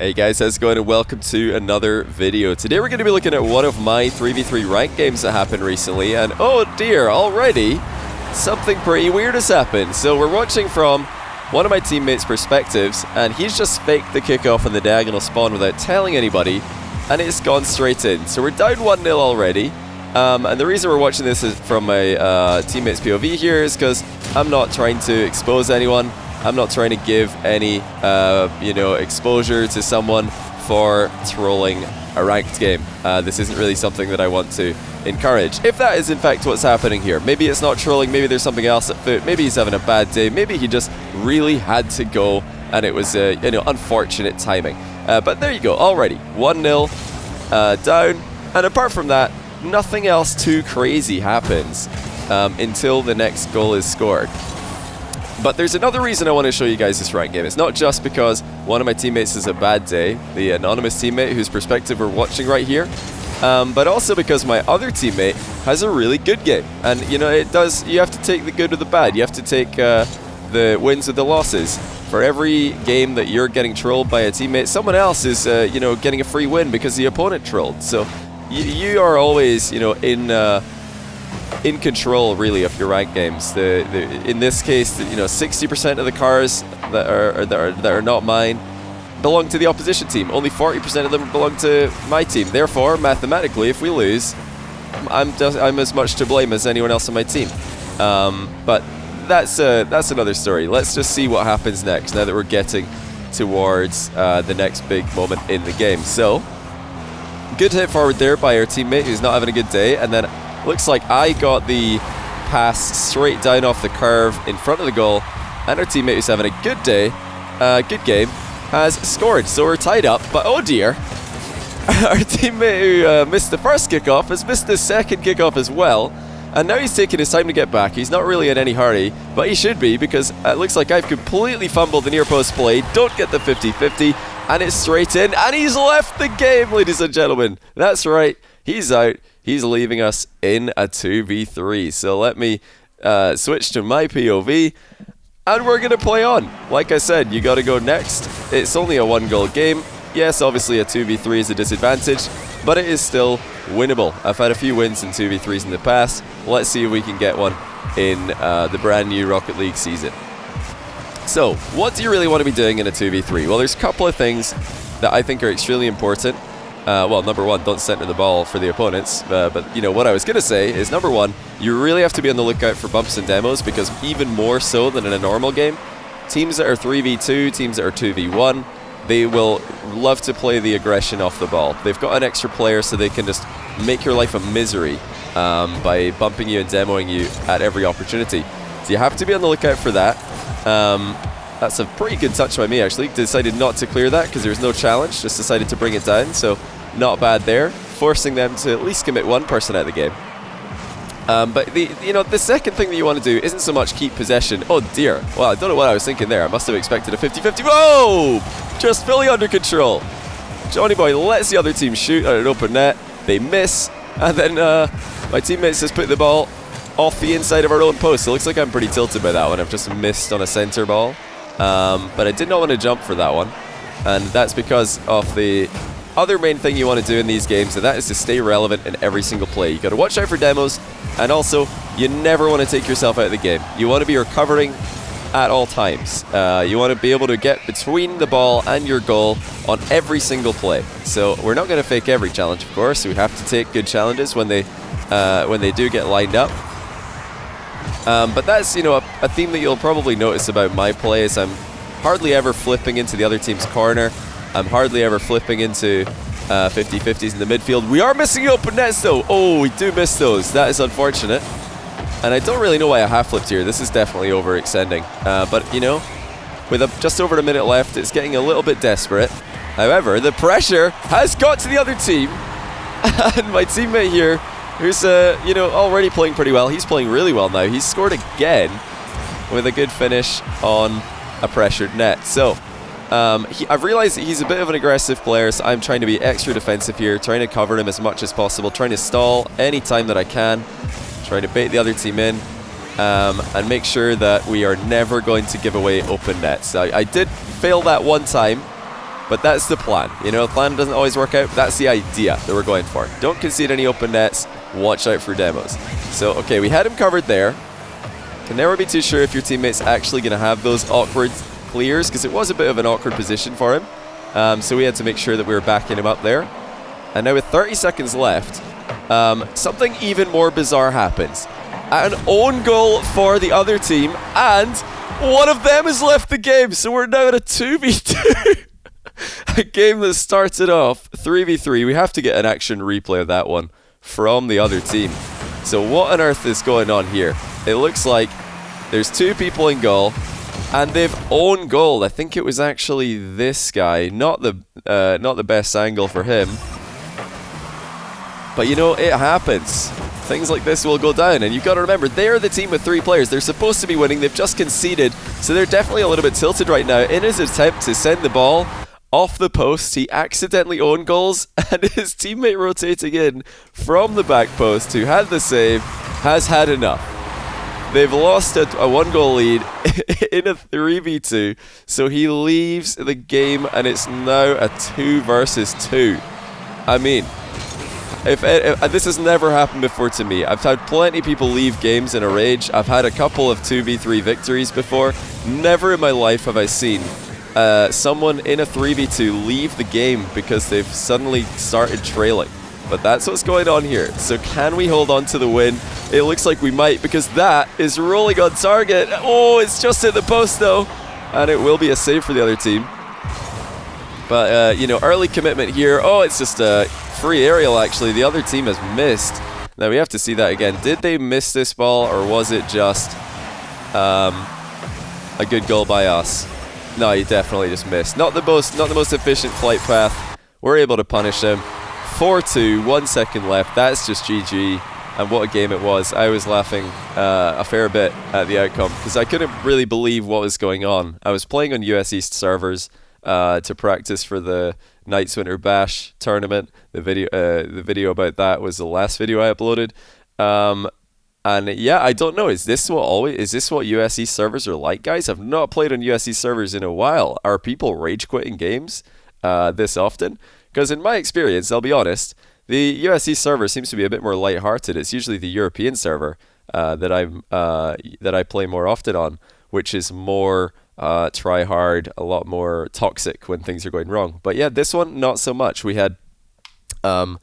Hey guys, how's it going, and welcome to another video. Today we're going to be looking at one of my 3v3 ranked games that happened recently, and oh dear, already something pretty weird has happened. So we're watching from one of my teammates' perspectives, and he's just faked the kickoff in the diagonal spawn without telling anybody, and it's gone straight in. So we're down 1-0 already, and the reason we're watching this is from my teammate's POV here is because I'm not trying to expose anyone. I'm not trying to give any, exposure to someone for trolling a ranked game. This isn't really something that I want to encourage. If that is in fact what's happening here, maybe it's not trolling, maybe there's something else at foot, maybe he's having a bad day, maybe he just really had to go and it was, unfortunate timing. But there you go, already 1-0 down, and apart from that, nothing else too crazy happens until the next goal is scored. But there's another reason I want to show you guys this ranked game. It's not just because one of my teammates has a bad day, the anonymous teammate whose perspective we're watching right here, but also because my other teammate has a really good game. And you have to take the good with the bad. You have to take the wins with the losses. For every game that you're getting trolled by a teammate, someone else is getting a free win because the opponent trolled. So you are always in control, really, of your ranked games. In this case, 60% of the cars that are not mine belong to the opposition team. Only 40% of them belong to my team. Therefore, mathematically, if we lose, I'm as much to blame as anyone else on my team. But that's another story. Let's just see what happens next. Now that we're getting towards the next big moment in the game. So, good hit forward there by our teammate who's not having a good day, and then looks like I got the pass straight down off the curve in front of the goal, and our teammate who's having a good day, good game, has scored. So we're tied up, but oh dear, our teammate who missed the first kickoff has missed the second kickoff as well, and now he's taking his time to get back. He's not really in any hurry, but he should be, because it looks like I've completely fumbled the near post play, don't get the 50-50, and it's straight in, and he's left the game, ladies and gentlemen. That's right, he's out. He's leaving us in a 2v3. So let me switch to my POV, and we're going to play on. Like I said, you got to go next. It's only a 1-goal game. Yes, obviously a 2v3 is a disadvantage, but it is still winnable. I've had a few wins in 2v3s in the past. Let's see if we can get one in the brand new Rocket League season. So, what do you really want to be doing in a 2v3? Well, there's a couple of things that I think are extremely important. Well, number one, don't center the ball for the opponents, but what I was going to say is, number one, you really have to be on the lookout for bumps and demos, because even more so than in a normal game, teams that are 3v2, teams that are 2v1, they will love to play the aggression off the ball. They've got an extra player, so they can just make your life a misery by bumping you and demoing you at every opportunity. So you have to be on the lookout for that. That's a pretty good touch by me, actually. Decided not to clear that because there was no challenge. Just decided to bring it down, so not bad there. Forcing them to at least commit one person out of the game. But the second thing that you want to do isn't so much keep possession. Oh dear. Well, I don't know what I was thinking there. I must have expected a 50-50. Whoa! Just fully under control. Johnny Boy lets the other team shoot at an open net. They miss. And then my teammates just put the ball off the inside of our own post. It looks like I'm pretty tilted by that one. I've just missed on a center ball. But I did not want to jump for that one, and that's because of the other main thing you want to do in these games, and that is to stay relevant in every single play. You got to watch out for demos, and also you never want to take yourself out of the game. You want to be recovering at all times. You want to be able to get between the ball and your goal on every single play. So we're not going to fake every challenge, of course. We have to take good challenges when they do get lined up. But that's, a theme that you'll probably notice about my play is I'm hardly ever flipping into the other team's corner. I'm hardly ever flipping into 50-50s in the midfield. We are missing open nets, though. Oh, we do miss those. That is unfortunate. And I don't really know why I half-flipped here. This is definitely overextending. But, with just over a minute left, it's getting a little bit desperate. However, the pressure has got to the other team. And my teammate here, who's already playing pretty well. He's playing really well now. He's scored again with a good finish on a pressured net. So I've realized that he's a bit of an aggressive player, so I'm trying to be extra defensive here, trying to cover him as much as possible, trying to stall any time that I can, trying to bait the other team in, and make sure that we are never going to give away open nets. I did fail that one time, But that's the plan. You know, the plan doesn't always work out, but that's the idea that we're going for. Don't concede any open nets. Watch out for demos. So, okay, we had him covered there. Can never be too sure if your teammate's actually going to have those awkward clears, because it was a bit of an awkward position for him. So we had to make sure that we were backing him up there. And now with 30 seconds left, something even more bizarre happens. An own goal for the other team, and one of them has left the game. So we're now at a 2v2. A game that started off 3v3. We have to get an action replay of that one from the other team. So what on earth is going on here? It looks like there's two people in goal, and they've own goal. I think it was actually this guy, not the best angle for him. But you know, it happens. Things like this will go down, and you've got to remember, they're the team with 3 players. They're supposed to be winning. They've just conceded, so they're definitely a little bit tilted right now. In his attempt to send the ball off the post, he accidentally own goals, and his teammate rotating in from the back post, who had the save, has had enough. They've lost a 1-goal lead in a 3v2, so he leaves the game, and it's now a 2 versus 2. I mean, if this has never happened before to me. I've had plenty of people leave games in a rage. I've had a couple of 2v3 victories before. Never in my life have I seen someone in a 3v2 leave the game because they've suddenly started trailing. But that's what's going on here. So can we hold on to the win? It looks like we might, because that is rolling on target. Oh, it's just hit the post though, and it will be a save for the other team. But you know, early commitment here. Oh, it's just a free aerial actually. The other team has missed. Now we have to see that again. Did they miss this ball, or was it just a good goal by us? No, he definitely just missed. Not the most efficient flight path. We're able to punish him. 4-2, 1 second left. That's just GG. And what a game it was. I was laughing a fair bit at the outcome, because I couldn't really believe what was going on. I was playing on US East servers to practice for the Knights Winter Bash tournament. The video about that was the last video I uploaded. And yeah, I don't know. Is this what US East servers are like, guys? I've not played on US East servers in a while. Are people rage quitting games this often? Because in my experience, I'll be honest, the USC server seems to be a bit more lighthearted. It's usually the European server that I play more often on, which is more try hard, a lot more toxic when things are going wrong. But yeah, this one not so much. We had a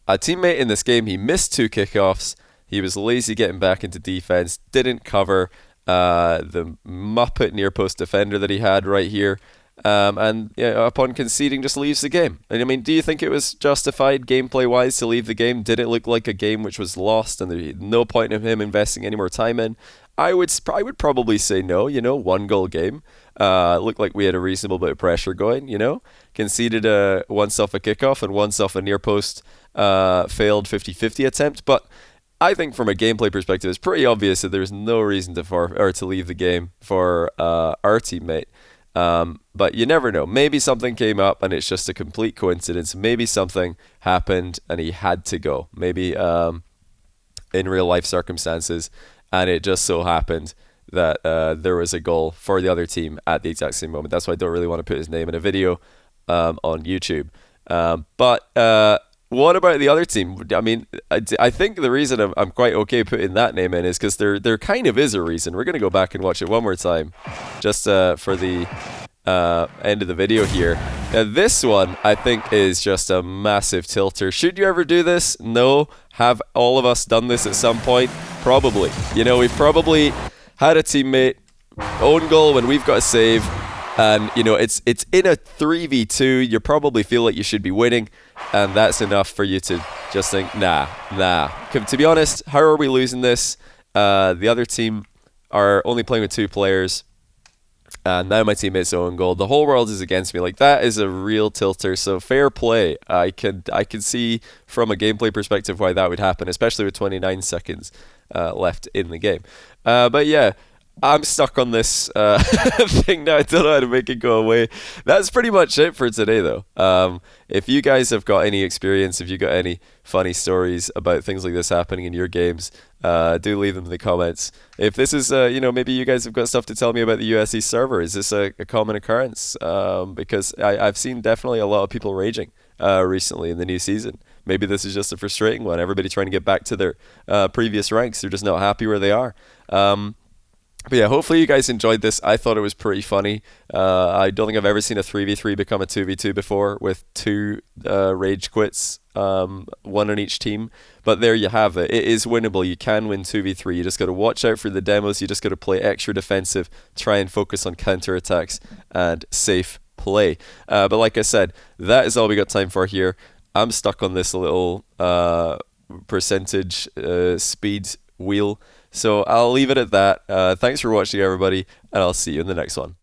teammate in this game. He missed 2 kickoffs. He was lazy getting back into defense. Didn't cover the Muppet near post defender that he had right here. And yeah, upon conceding, just leaves the game. And I mean, do you think it was justified gameplay-wise to leave the game? Did it look like a game which was lost and there's no point in him investing any more time in? I would probably say no. You know, 1-goal game. Looked like we had a reasonable bit of pressure going. You know, conceded once off a kickoff and once off a near post failed 50-50 attempt. But I think from a gameplay perspective, it's pretty obvious that there's no reason to leave the game for our teammate. But you never know. Maybe something came up and it's just a complete coincidence. Maybe something happened and he had to go. Maybe in real life circumstances, and it just so happened that there was a goal for the other team at the exact same moment. That's why I don't really want to put his name in a video on YouTube. But what about the other team? I mean, I think the reason I'm quite okay putting that name in is because there kind of is a reason. We're going to go back and watch it one more time just for the end of the video here. Now, this one, I think, is just a massive tilter. Should you ever do this? No. Have all of us done this at some point? Probably. You know, we've probably had a teammate own goal when we've got a save. And, you know, it's in a 3v2. You probably feel like you should be winning. And that's enough for you to just think, nah. To be honest, how are we losing this? The other team are only playing with 2 players. And now my teammate's own goal. The whole world is against me. Like, that is a real tilter. So fair play. I can see from a gameplay perspective why that would happen, especially with 29 seconds left in the game. But yeah. I'm stuck on this thing now. I don't know how to make it go away. That's pretty much it for today, though. If you guys have got any experience, if you got any funny stories about things like this happening in your games, do leave them in the comments. If this is, maybe you guys have got stuff to tell me about the USE server. Is this a common occurrence? Because I've seen definitely a lot of people raging recently in the new season. Maybe this is just a frustrating one. Everybody trying to get back to their previous ranks. They're just not happy where they are. But yeah, hopefully you guys enjoyed this. I thought it was pretty funny. I don't think I've ever seen a 3v3 become a 2v2 before with two Ragequits, one on each team. But there you have it. It is winnable. You can win 2v3. You just got to watch out for the demos. You just got to play extra defensive, try and focus on counterattacks and safe play. But like I said, that is all we got time for here. I'm stuck on this little percentage speed wheel. So I'll leave it at that. Thanks for watching, everybody, and I'll see you in the next one.